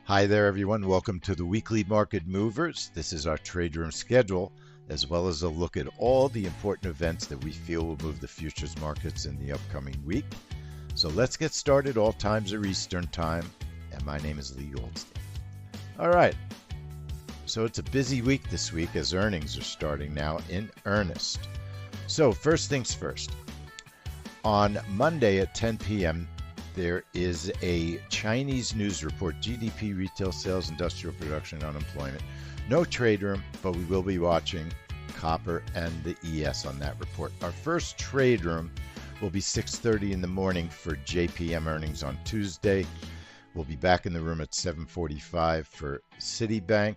Hi there, everyone. Welcome to the Weekly Market Movers. This is our trade room schedule, as well as a look at all the important events that we feel will move the futures markets in the upcoming week. So let's get started. All times are Eastern Time, and my name is Lee Goldstein. All right. So it's a busy week this week as earnings are starting now in earnest. So first things first. On Monday at 10 p.m., there is a Chinese news report, GDP, retail sales, industrial production, unemployment. No trade room, but we will be watching copper and the ES on that report. Our first trade room will be 6:30 in the morning for JPM earnings on Tuesday. We'll be back in the room at 7:45 for Citibank,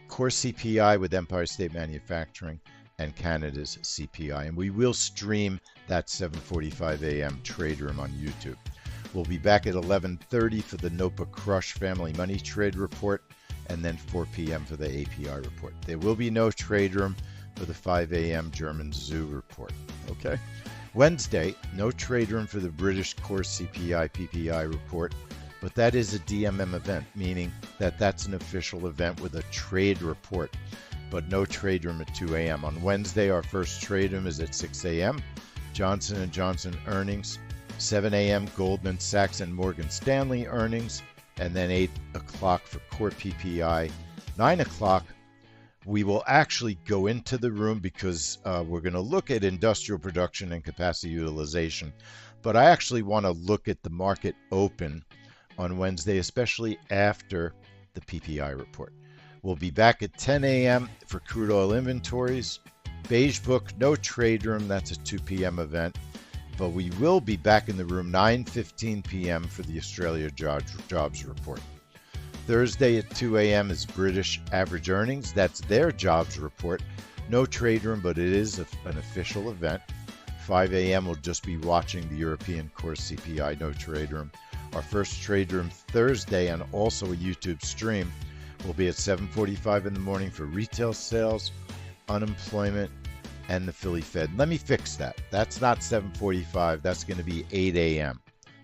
core CPI with Empire State Manufacturing, and Canada's CPI. And we will stream that 7:45 a.m. trade room on YouTube. We'll be back at 11:30 for the NOPA Crush Family Money Trade Report, and then 4 p.m. for the API report. There will be no trade room for the 5 a.m. German Zoo report. Okay. Wednesday, no trade room for the British Core CPI PPI report, but that is a DMM event, meaning that that's an official event with a trade report, but no trade room at 2 a.m. On Wednesday, our first trade room is at 6 a.m. Johnson & Johnson earnings. 7 a.m. Goldman Sachs and Morgan Stanley earnings, and then 8 o'clock for core PPI. 9 o'clock, we will actually go into the room because we're going to look at industrial production and capacity utilization. But I actually want to look at the market open on Wednesday, especially after the PPI report. We'll be back at 10 a.m. for crude oil inventories. Beige Book, no trade room. That's a 2 p.m. event. But we will be back in the room 9:15 p.m. for the Australia jobs report. Thursday at 2 a.m. is British average earnings. That's their jobs report. No trade room, but it is an official event. 5 a.m. we'll just be watching the European core CPI, no trade room. Our first trade room Thursday, and also a YouTube stream, will be at 7:45 in the morning for retail sales, unemployment, and the Philly Fed. Let me fix that. That's not 7:45. That's going to be 8 a.m.,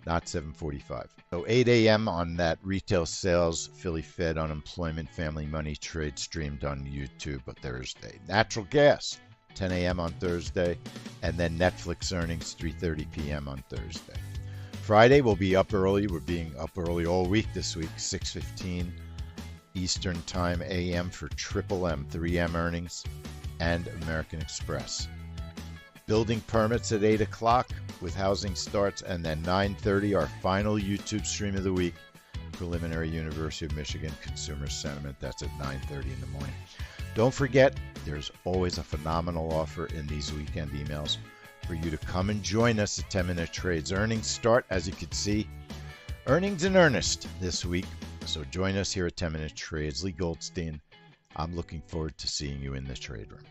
not 7:45. So 8 a.m. on that retail sales, Philly Fed, unemployment, family money trade streamed on YouTube on Thursday. Natural gas, 10 a.m. on Thursday, and then Netflix earnings, 3:30 p.m. on Thursday. Friday, we'll be up early. We're being up early all week this week, 6:15 Eastern Time a.m. for Triple M, 3M earnings, and American Express. Building permits at 8 o'clock with housing starts, and then 9:30, our final YouTube stream of the week, preliminary University of Michigan consumer sentiment. That's at 9:30 in the morning. Don't forget, there's always a phenomenal offer in these weekend emails for you to come and join us at 10-minute trades. Earnings start, as you can see, earnings in earnest this week. So join us here at 10-minute trades. Lee Goldstein. I'm looking forward to seeing you in the trade room.